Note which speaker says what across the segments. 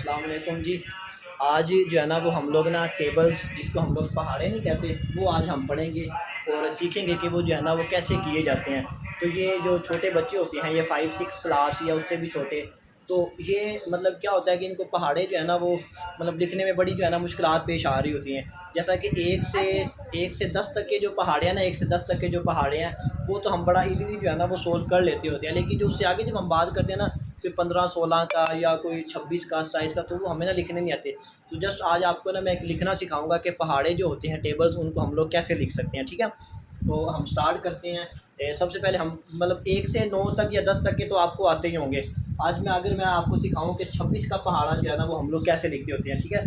Speaker 1: अस्सलाम वालेकुम जी। आज जो है ना वो हम लोग ना टेबल्स जिसको हम लोग पहाड़े नहीं कहते वो आज हम पढ़ेंगे और सीखेंगे कि वो जो है ना वो कैसे किए जाते हैं। तो ये जो छोटे बच्चे होते हैं ये 5-6 क्लास या उससे भी छोटे, तो ये मतलब क्या होता है कि इनको पहाड़े जो है ना वो मतलब लिखने में बड़ी जो है ना मुश्किलात पेश आ रही होती हैं। जैसा कि एक से 10 तक के जो पहाड़े हैं ना, 1 से 10 तक के जो पहाड़े हैं वो तो हम बड़ा ईज़िली जो है ना वो सोल्व कर लेते होते हैं। लेकिन जो उससे आगे जब हम बात करते हैं ना, कोई 15-16 का या कोई 26 का साइज़ का, तो वो हमें ना लिखने नहीं आते। तो जस्ट आज आपको ना मैं एक लिखना सिखाऊँगा कि पहाड़े जो होते हैं टेबल्स उनको हम लोग कैसे लिख सकते हैं, ठीक है? तो हम स्टार्ट करते हैं। सबसे पहले हम मतलब 1 से 9 तक या 10 तक के तो आपको आते ही होंगे। आज मैं आपको सिखाऊँ कि 26 का पहाड़ा जो है ना वो हम लोग कैसे लिखते होते हैं, ठीक है?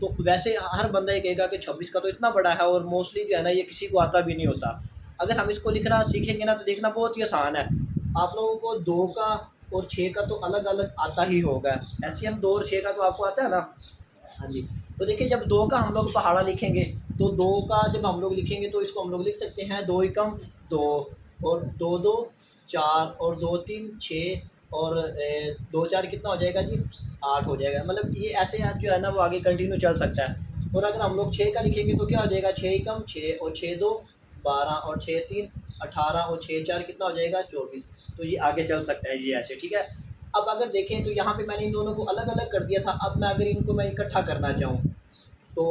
Speaker 1: तो वैसे हर बंदा ये कहेगा कि 26 का तो इतना बड़ा है और मोस्टली जो है ना ये किसी को आता भी नहीं होता। अगर हम इसको लिखना सीखेंगे ना तो देखना बहुत ही आसान है। आप लोगों को 2 का और 6 का तो अलग-अलग आता ही होगा। ऐसे हम 2 और 6 का तो आपको आता है ना? हाँ जी। तो देखिए जब 2 का हम लोग पहाड़ा लिखेंगे, तो 2 का जब हम लोग लिखेंगे तो इसको हम लोग लिख सकते हैं 2 एकम 2 और 2-2 4 और 2-3 6 और 2-4 कितना हो जाएगा जी? 8 हो जाएगा। मतलब ये ऐसे आज जो है ना वो आगे कंटिन्यू चल सकता है। और अगर हम लोग 6 का लिखेंगे तो क्या हो जाएगा? 6 एकम 6 और 6-2 12 और 6-3 18 और 6-4 कितना हो जाएगा? 24। तो ये आगे चल सकता है ये ऐसे, ठीक है? अब अगर देखें तो यहाँ पे मैंने इन दोनों को अलग-अलग कर दिया था। अब मैं अगर इनको मैं इकट्ठा करना चाहूँ, तो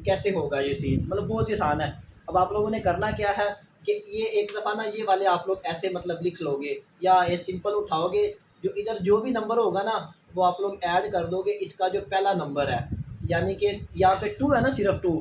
Speaker 1: कैसे होगा ये सीन? मतलब बहुत ही आसान है। अब आप लोगों ने करना क्या है कि ये एक दफ़ा ना ये वाले आप लोग ऐसे मतलब लिख लोगे या ये सिंपल उठाओगे, जो इधर जो भी नंबर होगा ना, वो आप लोग ऐड कर दोगे इसका जो पहला नंबर है। यानी कि यहाँ पे 2 है ना, सिर्फ़ 2,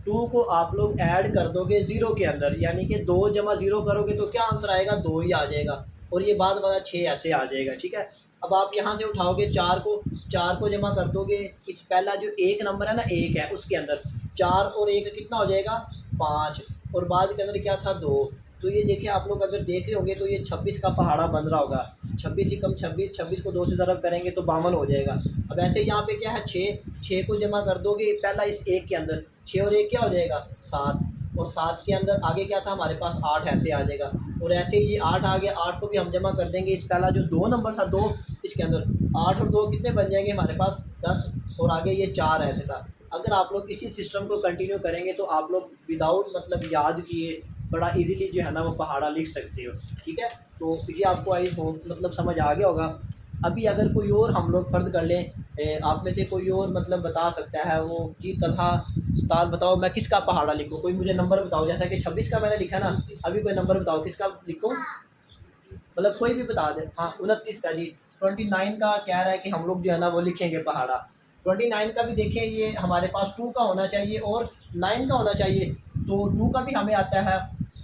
Speaker 1: 2 को आप लोग ऐड कर दोगे 0 के अंदर, यानी कि 2 जमा 0 करोगे तो क्या आंसर आएगा? 2 ही आ जाएगा और ये बाद वाला 6 ऐसे आ जाएगा, ठीक है? अब आप यहाँ से उठाओगे 4 को जमा कर दोगे इस पहला जो 1 नंबर है ना, 1 है उसके अंदर, 4 और 1 कितना हो जाएगा? 5 और बाद के अंदर क्या था? 2। तो ये देखिए आप लोग अगर देख रहे होंगे तो ये 26 का पहाड़ा बन रहा होगा। 26 एकम 26, 26 को 2 से ज़रब करेंगे तो 52 हो जाएगा। अब ऐसे यहाँ पे क्या है? 6 को जमा कर दोगे पहला इस 1 के अंदर, 6 और 1 क्या हो जाएगा? 7 और 7 के अंदर आगे क्या था हमारे पास? 8 ऐसे आ जाएगा और ऐसे ही ये 8 आ गया, 8 को भी हम जमा कर देंगे इस पहला जो 2 नंबर था 2, इसके अंदर 8 और 2 कितने बन जाएंगे हमारे पास? 10 और आगे ये 4 ऐसे था। अगर आप लोग इसी सिस्टम को कंटिन्यू करेंगे तो आप लोग विदाउट मतलब याद किए बड़ा ईज़िली जो है ना वो पहाड़ा लिख सकते हो, ठीक है? तो ये आपको आई होप मतलब समझ आ गया होगा। अभी अगर कोई और हम लोग फ़र्ज़ कर लें, आप में से कोई और मतलब बता सकता है वो कि तलहा सतार बताओ मैं किसका पहाड़ा लिखूँ? कोई मुझे नंबर बताओ, जैसा कि 26 का मैंने लिखा ना, अभी कोई नंबर बताओ किसका लिखूँ? मतलब कोई भी बता दे। हाँ, 29 का जी। 29 का कह रहा है कि हम लोग जो है ना वो लिखेंगे पहाड़ा। 29 का भी देखें ये हमारे पास 2 का होना चाहिए और 9 का होना चाहिए। तो 2 का भी हमें आता है,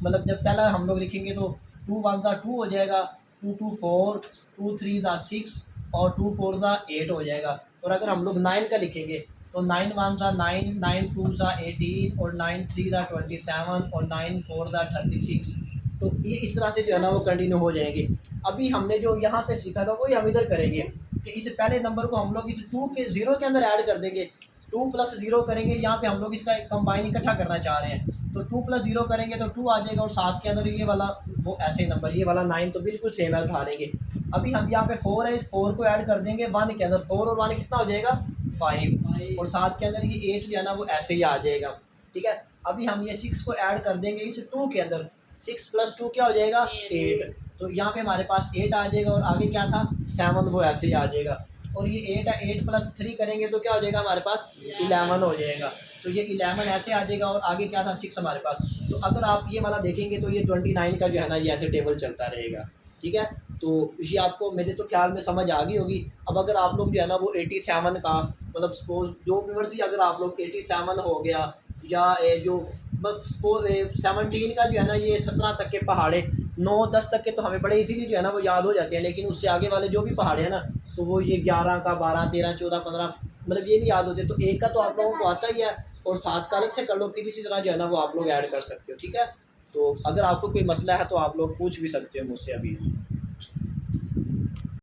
Speaker 1: मतलब जब पहला हम लोग लिखेंगे तो 2 1 ज़ा 2 हो जाएगा, 2 2 4, 2 3 ज़ा 6 और 2 4 ज़ा 8 हो जाएगा। और अगर हम लोग 9 का लिखेंगे तो 9 1 ज़ा 9, 9 2 ज़ा 18 और 9 3 ज़ा 27 और 9 4 ज़ा 36। तो ये इस तरह से जो है ना वो कंटिन्यू हो जाएंगे। अभी हमने जो यहाँ पे सीखा था वही हम इधर करेंगे कि इस पहले नंबर को हम लोग इस 2 के 0 के अंदर ऐड कर देंगे। 2 प्लस 0 करेंगे, यहाँ पे हम लोग इसका कंबाइन इकट्ठा करना चाह रहे हैं तो 2 प्लस 0 करेंगे तो 2 आ जाएगा और 7 के अंदर ये वाला वो ऐसे नंबर, ये वाला 9 तो बिल्कुल सेम है, उठा लेंगे। अभी हम यहाँ पे 4 है, इस 4 को ऐड कर देंगे 1 के अंदर, 4 और 1 कितना हो जाएगा? 5 और 7 के अंदर ये 8 जो है ना वो ऐसे ही आ जाएगा, ठीक है? अभी हम ये 6 को ऐड कर देंगे इस 2 के अंदर, 6 प्लस 2 क्या हो जाएगा? 8। तो यहाँ पे हमारे पास 8 आ जाएगा और आगे क्या था? 7, वो ऐसे ही आ जाएगा। और ये 8 है, 8 प्लस 3 करेंगे तो क्या हो जाएगा हमारे पास? 11 हो जाएगा। तो ये 11 ऐसे आ जाएगा और आगे क्या था? 6 हमारे पास। तो अगर आप ये वाला देखेंगे तो ये 29 का जो है ना ये ऐसे टेबल चलता रहेगा, ठीक है? तो ये आपको मेरे तो ख्याल में समझ आ गई होगी। अब अगर आप लोग जो है ना वो 87 का मतलब सपोज़ जो भी मर्ज़ी, अगर आप लोग 87 हो गया या जो बस सपोज़ 17 का जो है ना ये 17 तक के पहाड़े, 9-10 तक के तो हमें बड़े इजीली जो है ना वो याद हो जाते हैं, लेकिन उससे आगे वाले जो भी पहाड़े हैं ना, तो वो ये 11 का 12 13 14 15 मतलब ये नहीं याद होते। तो 1 का तो आप लोगों को आता ही है और 7 का अलग से कर लो, फिर इसी तरह जो है ना वो आप लोग ऐड कर सकते हो, ठीक है? तो अगर आपको कोई मसला है तो आप लोग पूछ भी सकते हो मुझसे अभी।